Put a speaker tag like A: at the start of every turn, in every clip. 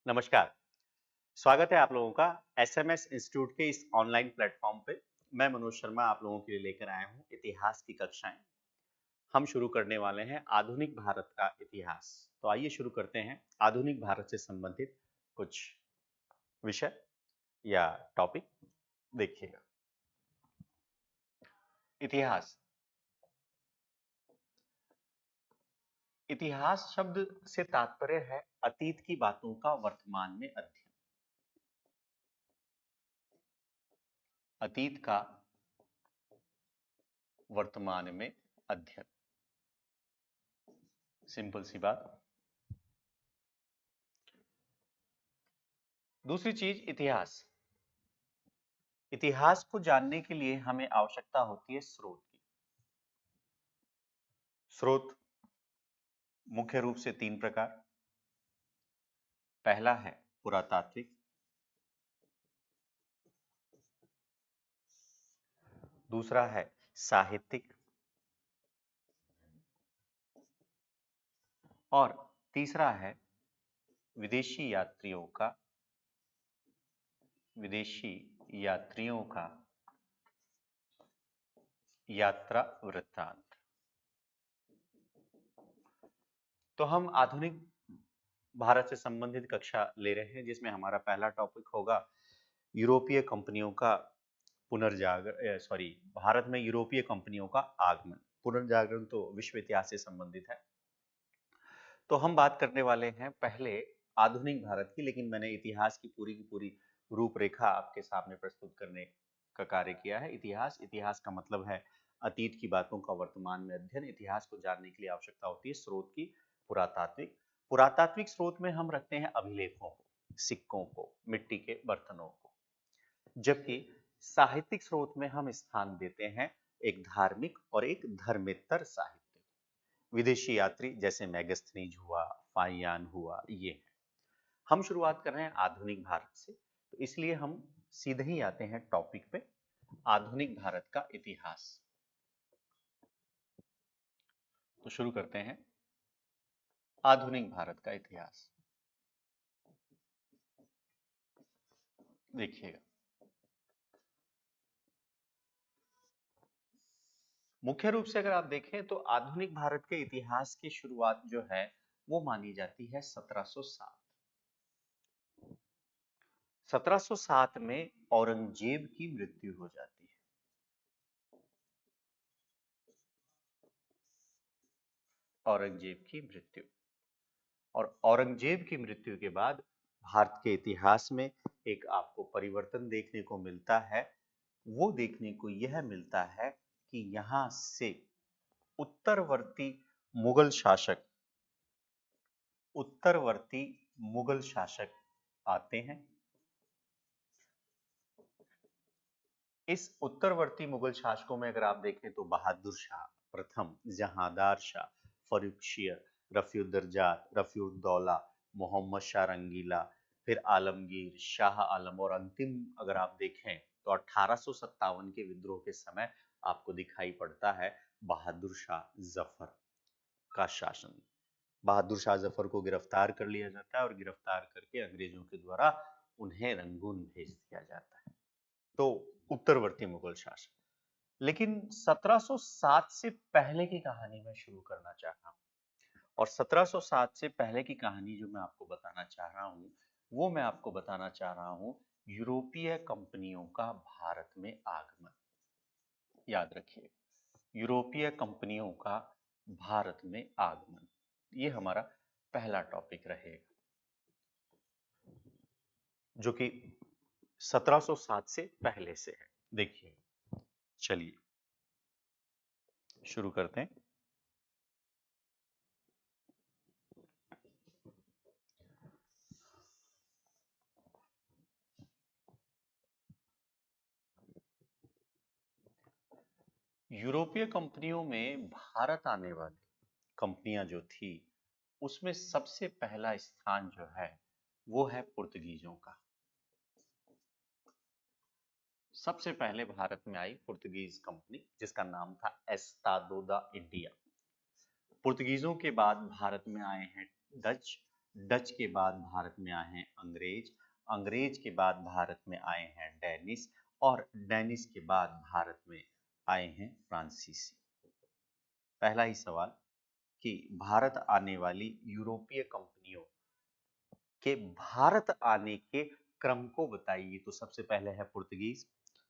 A: नमस्कार। स्वागत है आप लोगों का एसएमएस इंस्टीट्यूट के इस ऑनलाइन प्लेटफॉर्म पे। मैं मनोज शर्मा आप लोगों के लिए लेकर आया हूँ इतिहास की कक्षाएं। हम शुरू करने वाले हैं आधुनिक भारत का इतिहास। तो आइए शुरू करते हैं आधुनिक भारत से संबंधित कुछ विषय या टॉपिक। देखिएगा, इतिहास। इतिहास शब्द से तात्पर्य है अतीत की बातों का वर्तमान में अध्ययन। अतीत का वर्तमान में अध्ययन, सिंपल सी बात। दूसरी चीज, इतिहास। इतिहास को जानने के लिए हमें आवश्यकता होती है स्रोत की। स्रोत मुख्य रूप से तीन प्रकार। पहला है पुरातात्विक, दूसरा है साहित्यिक और तीसरा है विदेशी यात्रियों का यात्रा वृत्तांत। तो हम आधुनिक भारत से संबंधित कक्षा ले रहे हैं जिसमें हमारा पहला टॉपिक होगा यूरोपीय कंपनियों का भारत में यूरोपीय कंपनियों का आगमन। पुनर्जागरण तो विश्व इतिहास से संबंधित है। तो हम बात करने वाले हैं पहले आधुनिक भारत की, लेकिन मैंने इतिहास की पूरी रूपरेखा आपके सामने प्रस्तुत करने का कार्य किया है। इतिहास का मतलब है अतीत की बातों का वर्तमान में अध्ययन। इतिहास को जानने के लिए आवश्यकता होती है स्रोत की। पुरातात्विक स्रोत में हम रखते हैं अभिलेखों को, सिक्कों को, मिट्टी के बर्तनों को, जबकि साहित्यिक स्रोत में हम स्थान देते हैं एक धार्मिक और एक धर्मेतर साहित्य। विदेशी यात्री जैसे मैगस्थनीज हुआ, फाहियान हुआ, ये है। हम शुरुआत कर रहे हैं आधुनिक भारत से, तो इसलिए हम सीधे ही आते हैं टॉपिक पे, आधुनिक भारत का इतिहास। तो शुरू करते हैं आधुनिक भारत का इतिहास। देखिएगा, मुख्य रूप से अगर आप देखें तो आधुनिक भारत के इतिहास की शुरुआत जो है वो मानी जाती है 1707। 1707 में औरंगजेब की मृत्यु हो जाती है। औरंगजेब की मृत्यु, और औरंगजेब की मृत्यु के बाद भारत के इतिहास में एक आपको परिवर्तन देखने को मिलता है। वो देखने को यह मिलता है कि यहां से उत्तरवर्ती मुगल शासक उत्तरवर्ती मुगल शासक आते हैं। इस उत्तरवर्ती मुगल शासकों में अगर आप देखें तो बहादुर शाह प्रथम, जहांदार शाह, फर्रुखशियर, रफीउद्दर्जात, रफीउद्दौला, मोहम्मद शाह रंगीला, फिर आलमगीर, शाह आलम, और अंतिम अगर आप देखें तो 1857 के विद्रोह के समय आपको दिखाई पड़ता है बहादुर शाह जफर का शासन। बहादुर शाह जफर को गिरफ्तार कर लिया जाता है और गिरफ्तार करके अंग्रेजों के द्वारा उन्हें रंगून भेज दिया जाता है। तो उत्तरवर्ती मुगल शासन। लेकिन 1707 से पहले की कहानी मैं शुरू करना चाह रहा हूं, और 1707 से पहले की कहानी जो मैं आपको बताना चाह रहा हूं वो मैं आपको बताना चाह रहा हूं यूरोपीय कंपनियों का भारत में आगमन। याद रखिए, यूरोपीय कंपनियों का भारत में आगमन, ये हमारा पहला टॉपिक रहेगा, जो कि 1707 से पहले से है। देखिए, चलिए शुरू करते हैं। यूरोपीय कंपनियों में भारत आने वाली कंपनियां जो थी उसमें सबसे पहला स्थान जो है वो है पुर्तगीजों का। सबसे पहले भारत में आई पुर्तगीज कंपनी जिसका नाम था एस्तादो दा इंडिया। पुर्तगीजों के बाद भारत में आए हैं डच, डच के बाद भारत में आए हैं अंग्रेज, अंग्रेज के बाद भारत में आए हैं डेनिस, और डेनिस के बाद भारत में आए हैं फ्रांसीसी। पहला ही सवाल कि भारत आने वाली यूरोपीय कंपनियों के भारत आने के क्रम को बताइए। तो सबसे पहले है पुर्तगीज,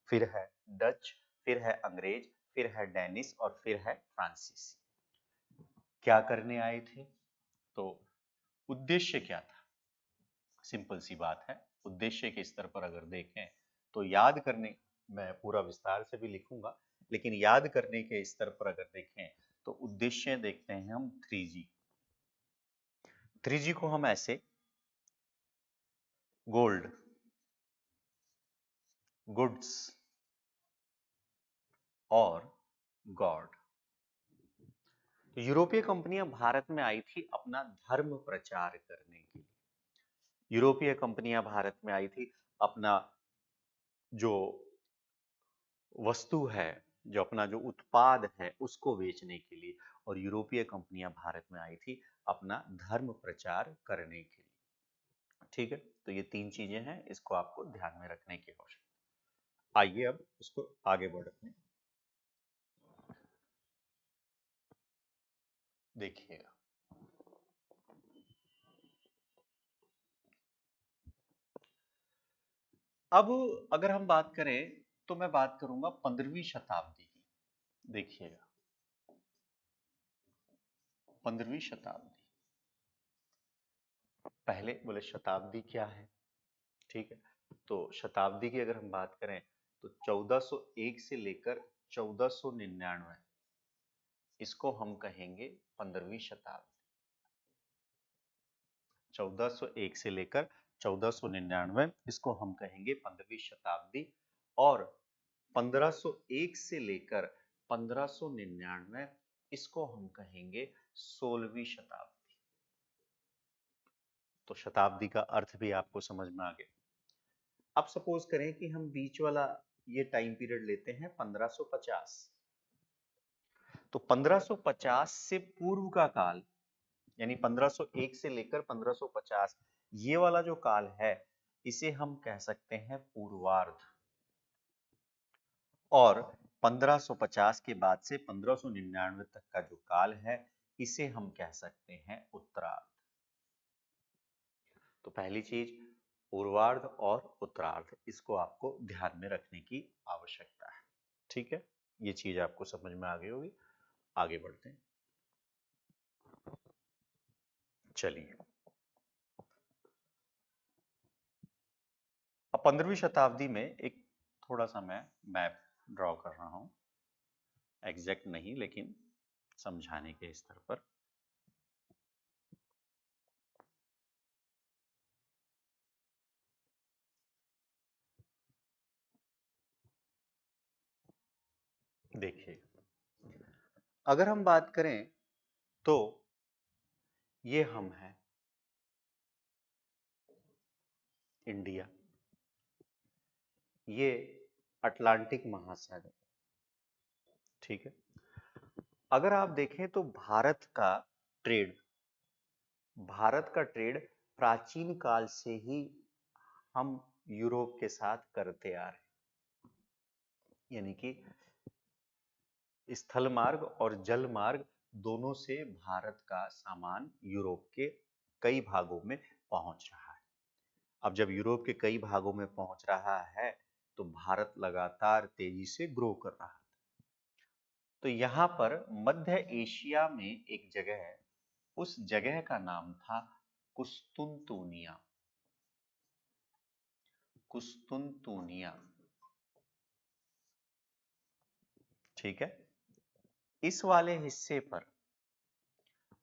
A: फिर है डच, फिर है अंग्रेज, फिर है डेनिस और फिर है फ्रांसीसी। क्या करने आए थे? तो उद्देश्य क्या था? सिंपल सी बात है, उद्देश्य के स्तर पर अगर देखें तो याद करने, मैं पूरा विस्तार से भी लिखूंगा, लेकिन याद करने के स्तर पर अगर देखें तो उद्देश्य देखते हैं हम 3G। 3G को हम ऐसे गोल्ड, गुड्स और गॉड। तो यूरोपीय कंपनियां भारत में आई थी अपना धर्म प्रचार करने के लिए। यूरोपीय कंपनियां भारत में आई थी अपना जो वस्तु है, जो अपना जो उत्पाद है उसको बेचने के लिए, और यूरोपीय कंपनियां भारत में आई थी अपना धर्म प्रचार करने के लिए। ठीक है, तो ये 3 चीजें हैं, इसको आपको ध्यान में रखने की आवश्यकता। आइए अब इसको आगे बढ़ते हैं। देखिएगा, अब अगर हम बात करें तो मैं बात करूंगा 15वीं शताब्दी की। देखिएगा, 15वीं शताब्दी, पहले बोले शताब्दी क्या है। ठीक है, तो शताब्दी की अगर हम बात करें तो 1401 से लेकर 1499, इसको हम कहेंगे 15वीं शताब्दी। 1401 से लेकर 1499, इसको हम कहेंगे 15वीं शताब्दी। और 1501 से लेकर 1599, इसको हम कहेंगे 16वीं शताब्दी। तो शताब्दी का अर्थ भी आपको समझ में आ गया। अब सपोज करें कि हम बीच वाला ये टाइम पीरियड लेते हैं 1550। तो 1550 से पूर्व का काल, यानी 1501 से लेकर 1550, ये वाला जो काल है इसे हम कह सकते हैं पूर्वार्ध। और 1550 के बाद से 1599 तक का जो काल है इसे हम कह सकते हैं उत्तरार्ध। तो पहली चीज पूर्वार्ध और उत्तरार्ध, इसको आपको ध्यान में रखने की आवश्यकता है। ठीक है, ये चीज आपको समझ में आ गई होगी। आगे बढ़ते हैं, चलिए। अब 15वीं शताब्दी में एक थोड़ा सा मैं मैप ड्रॉ कर रहा हूं, एग्जैक्ट नहीं लेकिन समझाने के स्तर पर। देखिए, अगर हम बात करें तो ये हम हैं इंडिया, ये अटलांटिक महासागर। ठीक है, अगर आप देखें तो ट्रेड भारत का ट्रेड प्राचीन काल से ही हम यूरोप के साथ करते आ रहे हैं, यानी कि स्थल मार्ग और जल मार्ग दोनों से भारत का सामान यूरोप के कई भागों में पहुंच रहा है। अब जब यूरोप के कई भागों में पहुंच रहा है तो भारत लगातार तेजी से ग्रो कर रहा है। तो यहाँ पर मध्य एशिया में एक जगह है, उस जगह का नाम था कुस्तुनतुनिया। कुस्तुनतुनिया, ठीक है। इस वाले हिस्से पर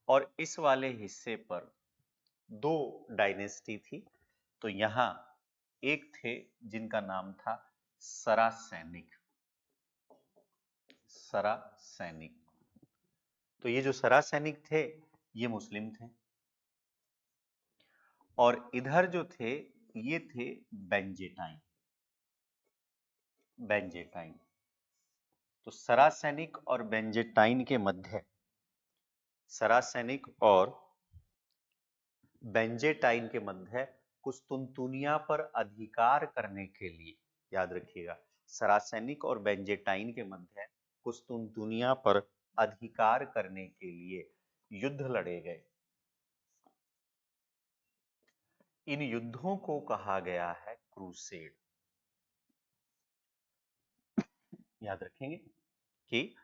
A: और इस वाले हिस्से पर दो डायनेस्टी थी। तो यहाँ एक थे जिनका नाम था सरासैनिक। सरासैनिक, तो ये जो सरासैनिक थे ये मुस्लिम थे, और इधर जो थे ये थे बेंजेटाइन। बेंजेटाइन, तो सरासैनिक और बेंजेटाइन के मध्य, सरासैनिक और बेंजेटाइन के मध्य कुस्तुनतुनिया पर अधिकार करने के लिए, याद रखिएगा, सरासेनिक और बेंजेटाइन के मध्य कुस्तुनतुनिया पर अधिकार करने के लिए युद्ध लड़े गए। इन युद्धों को कहा गया है क्रूसेड। याद रखेंगे कि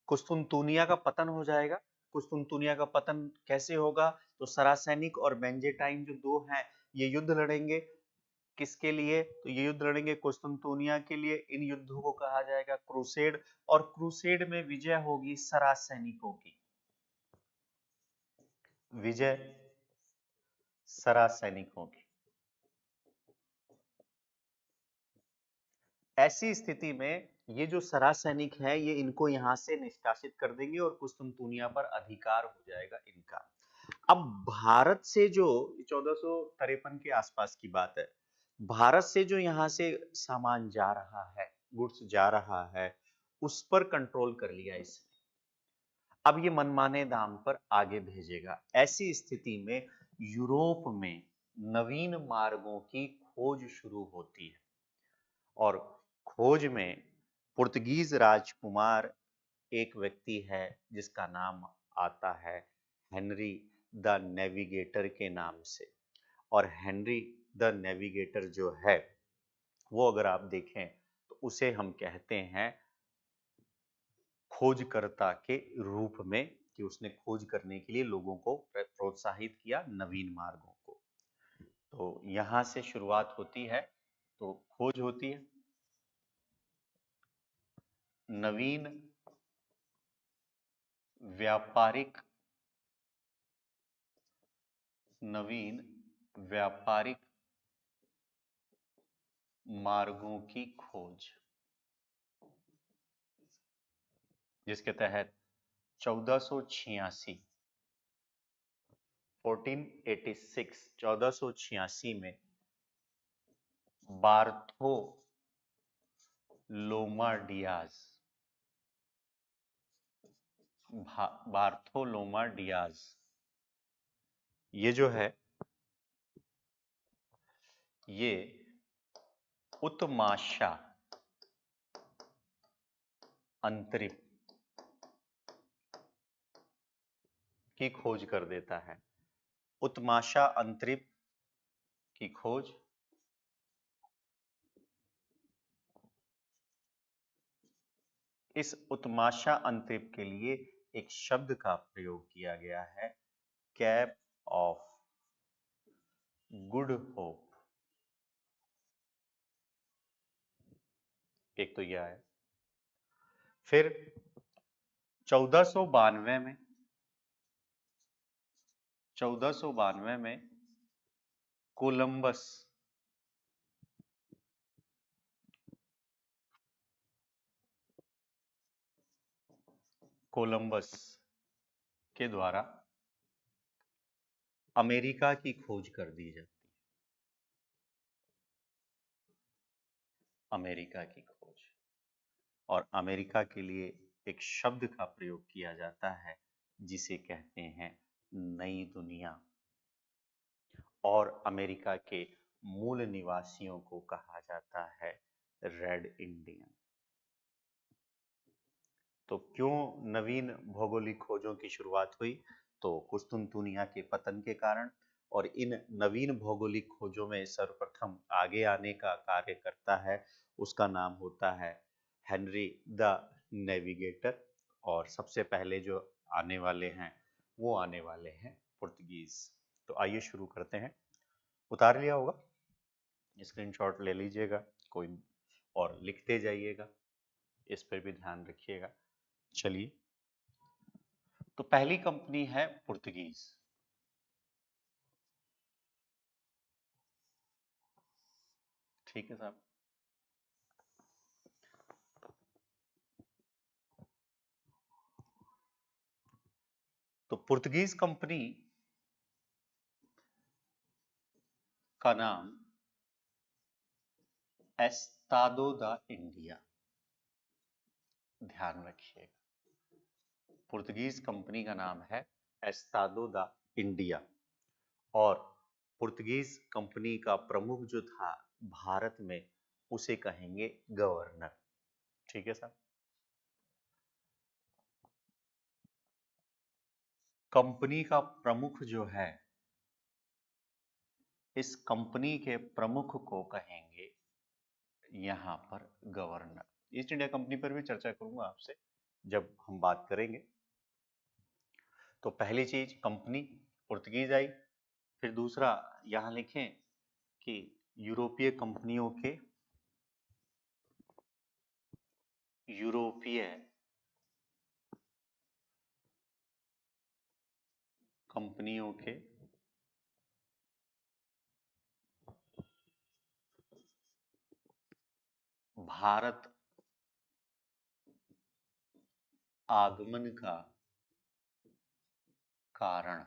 A: कुस्तुनतुनिया का पतन हो जाएगा। कुस्तुनतुनिया का पतन कैसे होगा? तो सरासेनिक और बेंजेटाइन जो दो हैं ये युद्ध लड़ेंगे। किसके लिए? तो ये युद्ध लड़ेंगे कुस्तुनतुनिया के लिए। इन युद्धों को कहा जाएगा क्रूसेड, और क्रूसेड में विजय होगी सरासेनिकों की। विजय सरासेनिकों की। ऐसी स्थिति में ये जो सरासैनिक है ये इनको यहां से निष्कासित कर देंगे और कुस्तुनतुनिया पर अधिकार हो जाएगा इनका। अब भारत से जो 1453 के आसपास की बात है, भारत से जो यहाँ से सामान जा रहा है, गुड्स जा रहा है, उस पर कंट्रोल कर लिया इसने। अब ये मनमाने दाम पर आगे भेजेगा। ऐसी स्थिति में यूरोप में नवीन मार्गों की खोज शुरू होती है, और खोज में पुर्तगीज राजकुमार एक व्यक्ति है जिसका नाम आता है हेनरी द नेविगेटर के नाम से। और हेनरी द नेविगेटर जो है वो अगर आप देखें तो उसे हम कहते हैं खोजकर्ता के रूप में, कि उसने खोज करने के लिए लोगों को प्रोत्साहित किया नवीन मार्गों को। तो यहां से शुरुआत होती है, तो खोज होती है नवीन व्यापारिक नवीन व्यापारिक मार्गों की खोज, जिसके तहत 1486 1486 में बार्थो लोमा डियाज बार्थोलोमा डियाज ये जो है ये उत्माशा अंतरिप की खोज कर देता है। उत्माशा अंतरिप की खोज इस उत्माशा अंतरिप के लिए एक शब्द का प्रयोग किया गया है, कैप ऑफ गुड होप। एक तो यह है। फिर 1492 में 1492 में कोलंबस कोलंबस के द्वारा अमेरिका की खोज कर दी जाती है। अमेरिका की खोज, और अमेरिका के लिए एक शब्द का प्रयोग किया जाता है जिसे कहते हैं नई दुनिया, और अमेरिका के मूल निवासियों को कहा जाता है रेड इंडियन। तो क्यों नवीन भौगोलिक खोजों की शुरुआत हुई? तो कुस्तुनतुनिया के पतन के कारण। और इन नवीन भौगोलिक खोजों में सर्वप्रथम आगे आने का कार्य करता है, उसका नाम होता है हेनरी द नेविगेटर। और सबसे पहले जो आने वाले हैं वो आने वाले हैं पुर्तगीज। तो आइए शुरू करते हैं। उतार लिया होगा, स्क्रीनशॉट ले लीजिएगा कोई, और लिखते जाइएगा, इस पर भी ध्यान रखिएगा। चलिए, तो पहली कंपनी है पुर्तगीज। ठीक है साहब। तो पुर्तगीज कंपनी का नाम एस्तादो दा इंडिया, ध्यान रखिएगा। पुर्तगीज कंपनी का नाम है एस्तादो दा इंडिया, और पुर्तगीज कंपनी का प्रमुख जो था भारत में, उसे कहेंगे गवर्नर। ठीक है साहब। कंपनी का प्रमुख जो है, इस कंपनी के प्रमुख को कहेंगे यहां पर गवर्नर। ईस्ट इंडिया कंपनी पर भी चर्चा करूंगा आपसे जब हम बात करेंगे। तो पहली चीज कंपनी पुर्तगीज आई, फिर दूसरा यहां लिखें कि यूरोपीय कंपनियों के यूरोपीय कंपनियों के भारत आगमन का कारण।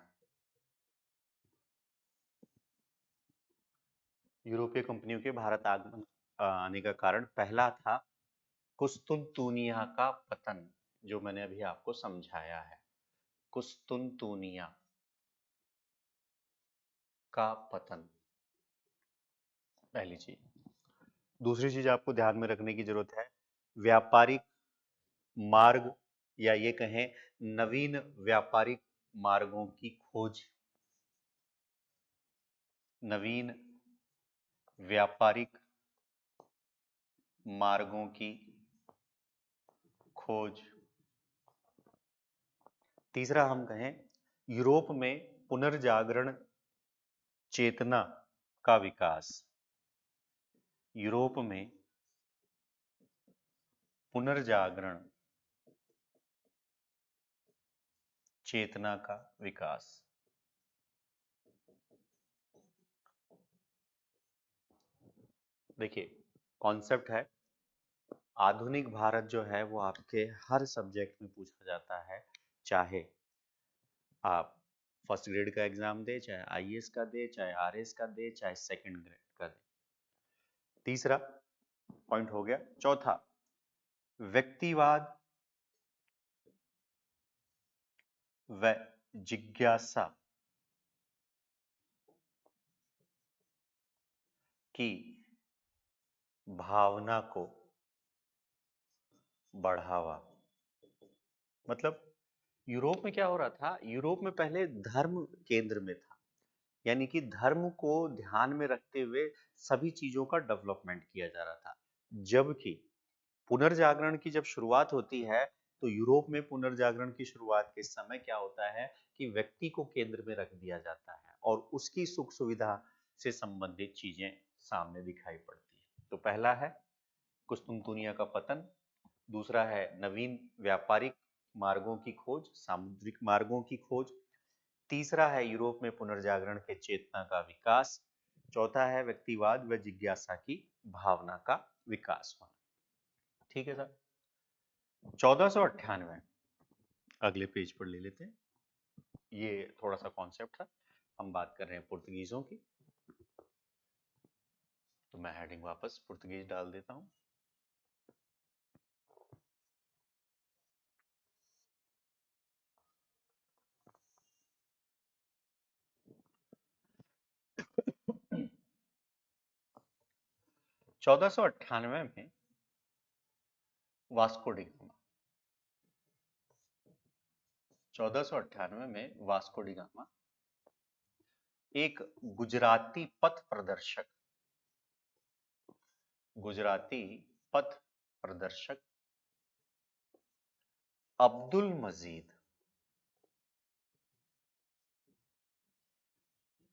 A: यूरोपीय कंपनियों के भारत आगमन आने का कारण पहला था कुस्तुनतूनिया का पतन, जो मैंने अभी आपको समझाया है। कुस्तुनतूनिया का पतन, पहली चीज। दूसरी चीज आपको ध्यान में रखने की जरूरत है, व्यापारिक मार्ग, या ये कहें नवीन व्यापारिक मार्गों की खोज। नवीन व्यापारिक मार्गों की खोज। तीसरा हम कहें यूरोप में पुनर्जागरण चेतना का विकास। यूरोप में पुनर्जागरण चेतना का विकास। देखिए कॉन्सेप्ट है, आधुनिक भारत जो है वो आपके हर सब्जेक्ट में पूछा जाता है, चाहे आप फर्स्ट ग्रेड का एग्जाम दे, चाहे आईएएस का दे, चाहे आरएस का दे, चाहे सेकंड ग्रेड का दे। तीसरा पॉइंट हो गया। चौथा, व्यक्तिवाद व जिज्ञासा की भावना को बढ़ावा। मतलब यूरोप में क्या हो रहा था, यूरोप में पहले धर्म केंद्र में था, यानी कि धर्म को ध्यान में रखते हुए सभी चीजों का डेवलपमेंट किया जा रहा था। जबकि पुनर्जागरण की जब शुरुआत होती है, तो यूरोप में पुनर्जागरण की शुरुआत के समय क्या होता है कि व्यक्ति को केंद्र में रख दिया जाता है और उसकी सुख सुविधा से संबंधित चीजें सामने दिखाई पड़ती है। तो पहला है कुस्तुनतुनिया का पतन, दूसरा है नवीन व्यापारिक मार्गों की खोज, सामुद्रिक मार्गों की खोज, तीसरा है यूरोप में पुनर्जागरण के चेतना का विकास, चौथा है व्यक्तिवाद व जिज्ञासा की भावना का विकास होना। ठीक है सर। 1498, अगले पेज पर ले लेते हैं। ये थोड़ा सा कॉन्सेप्ट था, हम बात कर रहे हैं पुर्तगीजों की, तो मैं हेडिंग वापस पुर्तगीज डाल देता हूं। चौदह सौ अट्ठानवे में वास्को डी गामा, 1498 में वास्को डी गामा एक गुजराती पथ प्रदर्शक, गुजराती पथ प्रदर्शक अब्दुल मजीद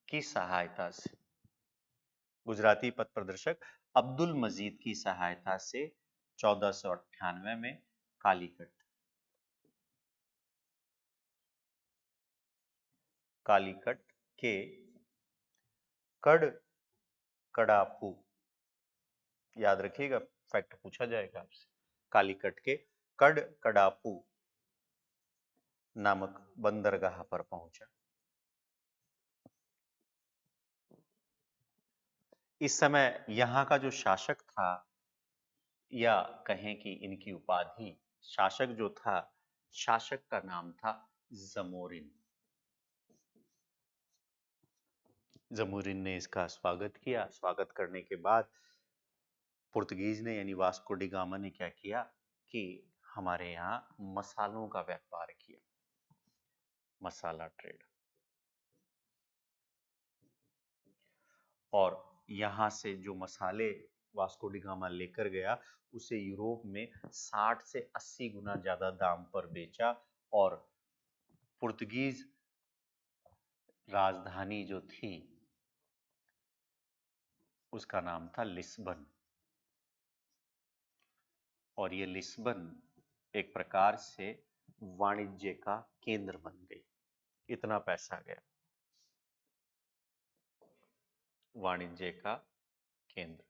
A: की सहायता से, गुजराती पथ प्रदर्शक अब्दुल मजीद की सहायता से 1498 में कालीकट, कालीकट के कड़ कड़ापू, याद रखिएगा फैक्ट पूछा जाएगा आपसे, कालीकट के कड़ कड़ापू नामक बंदरगाह पर पहुंचा। इस समय यहाँ का जो शासक था, या कहें कि इनकी उपाधि, शासक जो था, शासक का नाम था जमोरिन। जमूरिन ने इसका स्वागत किया। स्वागत करने के बाद पुर्तगीज ने यानी वास्को डी गामा ने क्या किया कि हमारे यहाँ मसालों का व्यापार किया, मसाला ट्रेड। और यहाँ से जो मसाले वास्को डी गामा लेकर गया उसे यूरोप में 60 से 80 गुना ज्यादा दाम पर बेचा। और पुर्तगीज राजधानी जो थी उसका नाम था लिस्बन। और ये लिस्बन एक प्रकार से वाणिज्य का केंद्र बन गई। इतना पैसा गया, वाणिज्य का केंद्र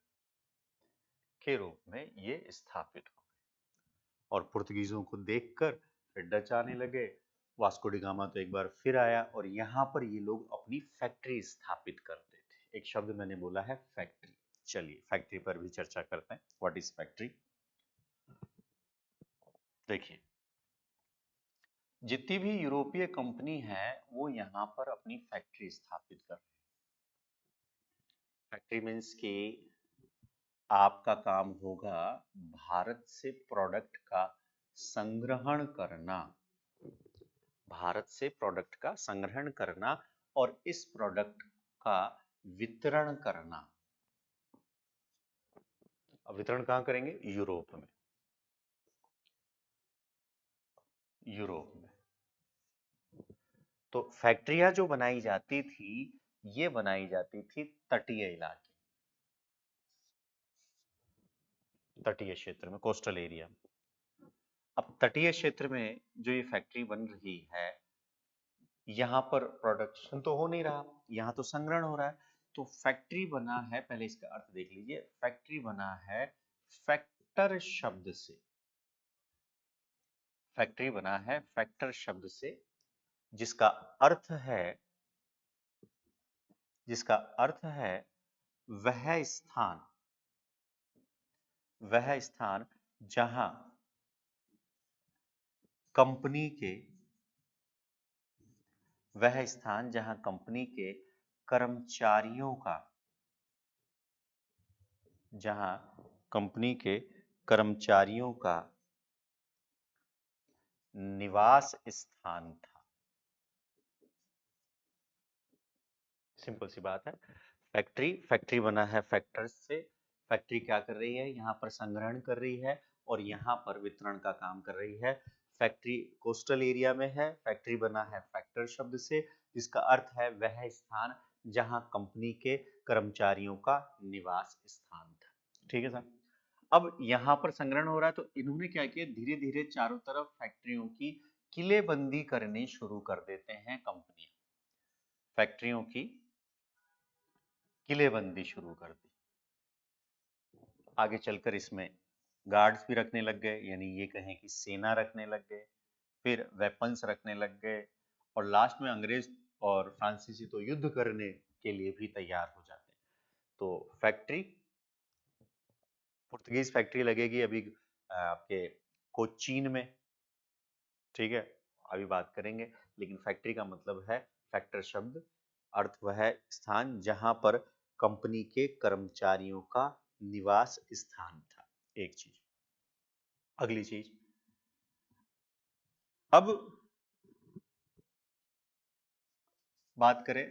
A: के रूप में ये स्थापित हो गई। और पुर्तगीजों को देखकर फिर डच आने लगे। वास्को डी गामा तो एक बार फिर आया और यहाँ पर ये लोग अपनी फैक्ट्री स्थापित करते थे। एक शब्द मैंने बोला है फैक्ट्री। चलिए फैक्ट्री पर भी चर्चा करते हैं। What is factory? देखिए, जितनी भी यूरोपीय कंपनी है वो यहाँ पर अपनी फैक्ट्री स्थापित कर रही है। फैक्ट्री मीन्स कि आपका काम होगा भारत से प्रोडक्ट का संग्रहण करना, भारत से प्रोडक्ट का संग्रहण करना और इस प्रोडक्ट का वितरण करना। अब वितरण कहाँ करेंगे? यूरोप में। यूरोप में तो फैक्ट्रियां जो बनाई जाती थी ये बनाई जाती थी तटीय इलाके, तटीय क्षेत्र में, कोस्टल एरिया में। अब तटीय क्षेत्र में जो ये फैक्ट्री बन रही है यहाँ पर प्रोडक्शन तो हो नहीं रहा, यहाँ तो संग्रहण हो रहा है। तो फैक्ट्री बना है, पहले इसका अर्थ देख लीजिए। फैक्ट्री बना है फैक्टर शब्द से। फैक्ट्री बना है फैक्टर शब्द से जिसका अर्थ है, जिसका अर्थ है वह स्थान, वह स्थान जहां कंपनी के, वह स्थान जहां कंपनी के कर्मचारियों का, जहां कंपनी के कर्मचारियों का निवास स्थान था। सिंपल सी बात है। फैक्ट्री, फैक्ट्री बना है फैक्टर्स से। फैक्ट्री क्या कर रही है? यहाँ पर संग्रहण कर रही है और यहाँ पर वितरण का काम कर रही है। फैक्ट्री कोस्टल एरिया में है। फैक्ट्री बना है फैक्टर शब्द से जिसका अर्थ है वह स्थान जहां कंपनी के कर्मचारियों का निवास स्थान था। ठीक है सर। अब यहाँ पर संग्रहण हो रहा है तो इन्होंने क्या किया, धीरे धीरे चारों तरफ फैक्ट्रियों की किलेबंदी करनी शुरू कर देते हैं कंपनी। फैक्ट्रियों की किलेबंदी शुरू कर दी। आगे चलकर इसमें गार्ड्स भी रखने लग गए, यानी ये कहें कि सेना रखने लग गए, फिर वेपन्स रखने लग गए और लास्ट में अंग्रेज और फ्रांसीसी तो युद्ध करने के लिए भी तैयार हो जाते हैं। तो फैक्ट्री, पुर्तगीज फैक्ट्री लगेगी अभी आपके कोचीन में। ठीक है, अभी बात करेंगे। लेकिन फैक्ट्री का मतलब है फैक्टर शब्द, अर्थ वह है स्थान जहां पर कंपनी के कर्मचारियों का निवास स्थान था। एक चीज। अगली चीज, अब बात करें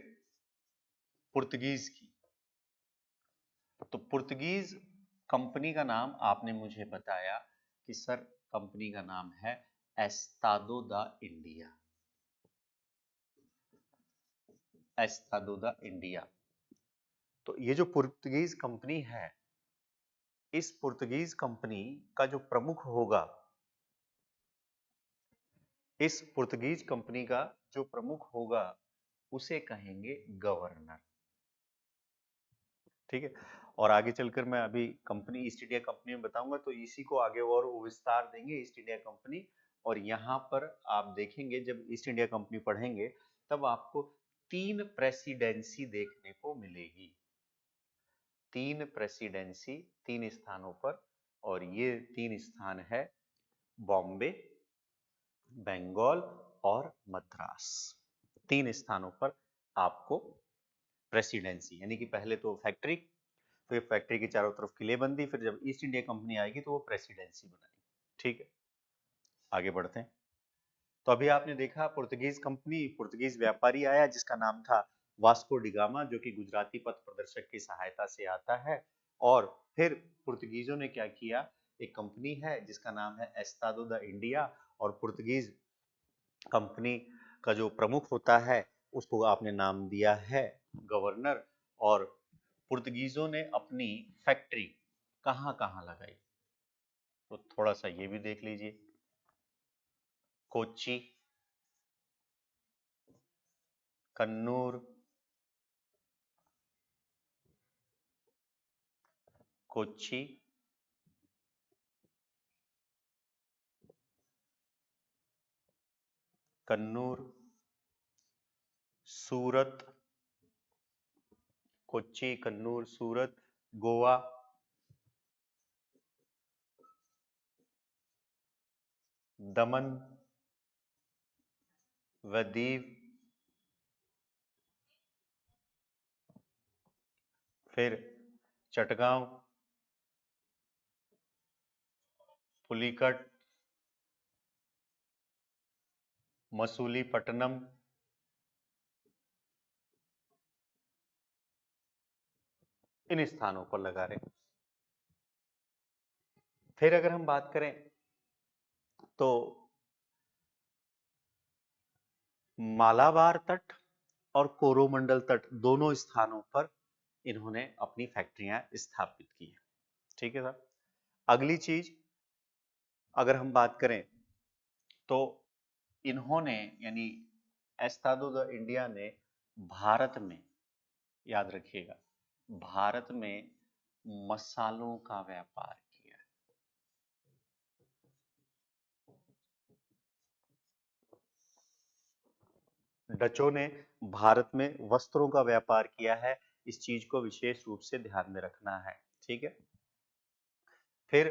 A: पुर्तगीज की। तो पुर्तगीज कंपनी का नाम आपने मुझे बताया कि सर कंपनी का नाम है एस्तादो दा इंडिया। एस्तादो दा इंडिया। तो ये जो पुर्तगीज कंपनी है, इस पुर्तगीज कंपनी का जो प्रमुख होगा, इस पुर्तगीज कंपनी का जो प्रमुख होगा उसे कहेंगे गवर्नर। ठीक है। और आगे चलकर मैं अभी कंपनी ईस्ट इंडिया कंपनी में बताऊंगा तो इसी को आगे और विस्तार देंगे ईस्ट इंडिया कंपनी। और यहाँ पर आप देखेंगे जब ईस्ट इंडिया कंपनी पढ़ेंगे तब आपको 3 प्रेसिडेंसी देखने को मिलेगी। 3 प्रेसिडेंसी 3 स्थानों पर, और ये 3 स्थान है बॉम्बे, बंगाल और मद्रास। 3 स्थानों पर आपको प्रेसिडेंसी, यानी कि पहले तो फैक्ट्री, फिर फैक्ट्री के चारों तरफ किलेबंदी, फिर जब ईस्ट इंडिया कंपनी आएगी तो वो प्रेसिडेंसी बनाएगी। ठीक है, आगे बढ़ते हैं। तो अभी आपने देखा पुर्तगीज कंपनी, पुर्तगीज व्यापारी आया जिसका नाम था वास्को डिगामा, जो कि गुजराती पथ प्रदर्शक की सहायता से आता है। और फिर पुर्तगीजों ने क्या किया, एक कंपनी है जिसका नाम है एस्तादो द इंडिया, और पुर्तगीज कंपनी का जो प्रमुख होता है उसको आपने नाम दिया है गवर्नर। और पुर्तगीजों ने अपनी फैक्ट्री कहाँ कहाँ लगाई, तो थोड़ा सा ये भी देख लीजिए। कोच्चि, कन्नूर, कोच्चि, कन्नूर, सूरत, कोच्चि, कन्नूर, सूरत, गोवा, दमन, व दीव, फिर चटगांव, पुलिकट, मसूलीपट्टनम, इन स्थानों पर लगा रहे। फिर अगर हम बात करें तो मालाबार तट और कोरोमंडल तट दोनों स्थानों पर इन्होंने अपनी फैक्ट्रियां स्थापित की है। ठीक है साहब। अगली चीज अगर हम बात करें तो इन्होंने यानी एस्तादो द इंडिया ने भारत में, याद रखिएगा, भारत में मसालों का व्यापार किया। डचों ने भारत में वस्त्रों का व्यापार किया है, इस चीज को विशेष रूप से ध्यान में रखना है। ठीक है। फिर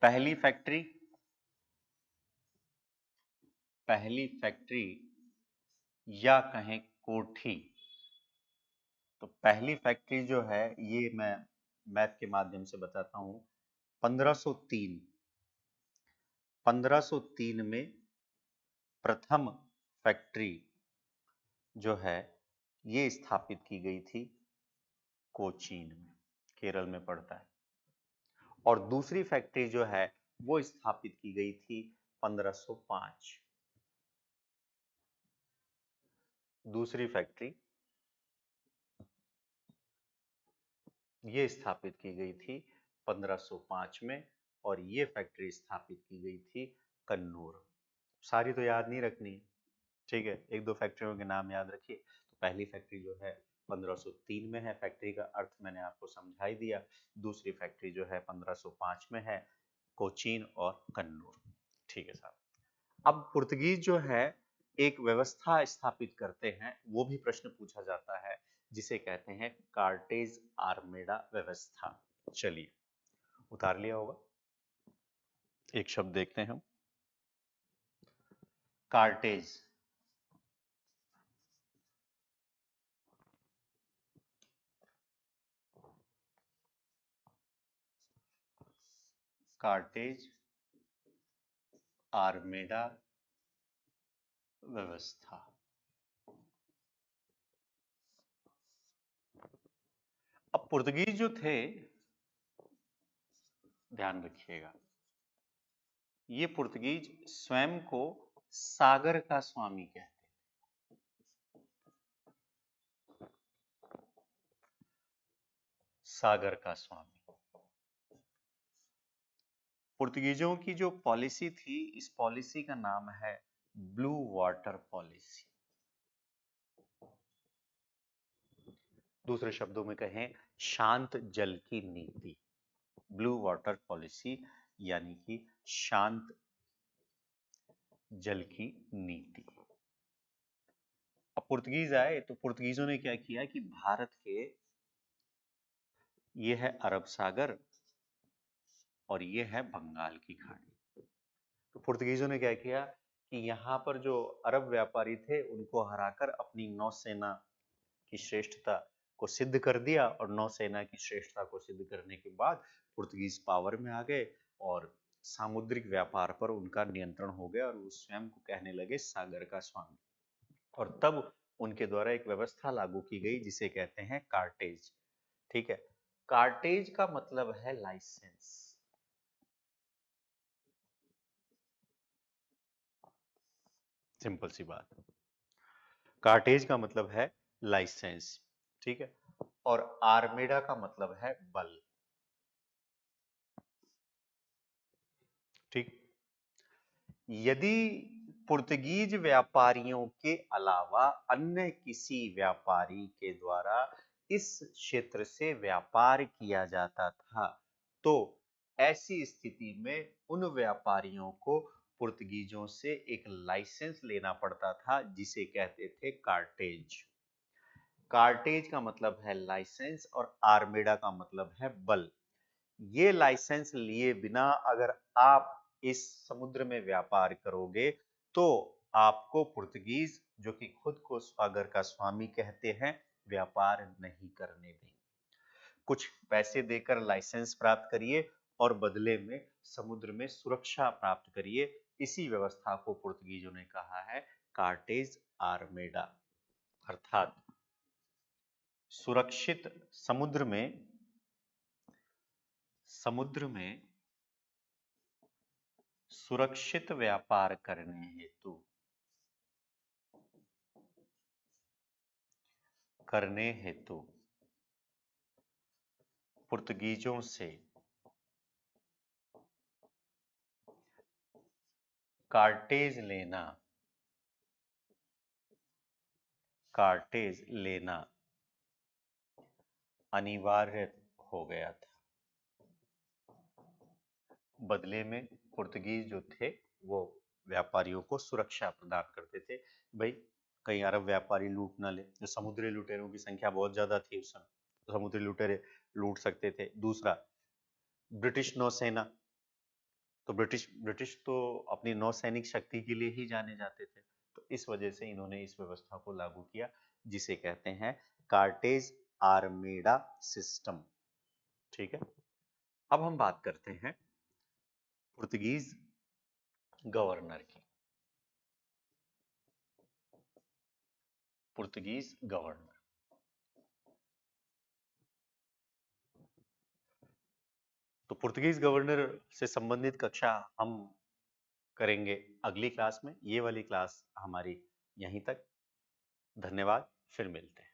A: पहली फैक्ट्री, पहली फैक्ट्री या कहें कोठी, तो पहली फैक्ट्री जो है ये मैं मैथ के माध्यम से बताता हूं। 1503, 1503 में प्रथम फैक्ट्री जो है ये स्थापित की गई थी कोचीन में, केरल में पड़ता है। और दूसरी फैक्ट्री जो है वो स्थापित की गई थी 1505। दूसरी फैक्ट्री ये स्थापित की गई थी 1505 में, और ये फैक्ट्री स्थापित की गई थी कन्नूर। सारी तो याद नहीं रखनी है, ठीक है, एक दो फैक्ट्रियों के नाम याद रखिए। तो पहली फैक्ट्री जो है 1503 में है, फैक्ट्री का अर्थ मैंने आपको समझा ही दिया। दूसरी फैक्ट्री जो है 1505 में है, कोचीन और कन्नूर। ठीक है साहब। अब पुर्तगीज जो है एक व्यवस्था स्थापित करते हैं, वो भी प्रश्न पूछा जाता है, जिसे कहते हैं कार्टेज आर्मेडा व्यवस्था। चलिए उतार लिया होगा, एक शब्द देखते हैं हम, कार्टेज। कार्टेज आर्मेडा व्यवस्था। अब पुर्तगीज जो थे, ध्यान रखिएगा, ये पुर्तगीज स्वयं को सागर का स्वामी कहते हैं। सागर का स्वामी। पुर्तगीजों की जो पॉलिसी थी, इस पॉलिसी का नाम है ब्लू वाटर पॉलिसी। दूसरे शब्दों में कहें, शांत जल की नीति। ब्लू वाटर पॉलिसी यानी कि शांत जल की नीति। अब पुर्तगीज आए तो पुर्तगीजों ने क्या किया कि भारत के, ये है अरब सागर और ये है बंगाल की खाड़ी, तो पुर्तगीजों ने क्या किया कि यहाँ पर जो अरब व्यापारी थे उनको हराकर अपनी नौसेना की श्रेष्ठता को सिद्ध कर दिया और नौसेना की श्रेष्ठता को सिद्ध करने के बाद पुर्तगीज पावर में आ गए और सामुद्रिक व्यापार पर उनका नियंत्रण हो गया और वो स्वयं को कहने लगे सागर का स्वामी। और तब उनके द्वारा एक व्यवस्था लागू की गई जिसे कहते हैं कार्टेज। ठीक है, कार्टेज का मतलब है लाइसेंस। सिंपल सी बात, कार्टेज का मतलब है लाइसेंस। ठीक है, और आर्मेडा का मतलब है बल। ठीक, यदि पुर्तगीज व्यापारियों के अलावा अन्य किसी व्यापारी के द्वारा इस क्षेत्र से व्यापार किया जाता था तो ऐसी स्थिति में उन व्यापारियों को पुर्तगीजों से एक लाइसेंस लेना पड़ता था जिसे कहते थे कार्टेज। कार्टेज का मतलब है लाइसेंस और आर्मेडा का मतलब है बल। ये लाइसेंस लिए बिना अगर आप इस समुद्र में व्यापार करोगे तो आपको पुर्तगीज, जो कि खुद को सागर का स्वामी कहते हैं, व्यापार नहीं करने देंगे। कुछ पैसे देकर लाइसेंस प्राप्त करिए और बदले में समुद्र में सुरक्षा प्राप्त करिए। इसी व्यवस्था को पुर्तगीजों ने कहा है कार्टेज आर्मेडा, अर्थात सुरक्षित समुद्र में सुरक्षित व्यापार करने हेतु पुर्तगीजों से कार्टेज लेना अनिवार्य हो गया था। बदले में पुर्तगीज जो थे वो व्यापारियों को सुरक्षा प्रदान करते थे। भाई कहीं अरब व्यापारी लूट ना ले, जो समुद्री लुटेरों की संख्या बहुत ज्यादा थी उस समय, तो समुद्री लुटेरे लूट सकते थे। दूसरा, ब्रिटिश नौसेना, तो ब्रिटिश तो अपनी नौसैनिक शक्ति के लिए ही जाने जाते थे, तो इस वजह से इन्होंने इस व्यवस्था को लागू किया जिसे कहते हैं कार्टेज आर्मेडा सिस्टम। ठीक है, अब हम बात करते हैं पुर्तगीज गवर्नर की। पुर्तगीज गवर्नर, तो पुर्तगीज गवर्नर से संबंधित कक्षा हम करेंगे अगली क्लास में। ये वाली क्लास हमारी यहीं तक। धन्यवाद, फिर मिलते हैं।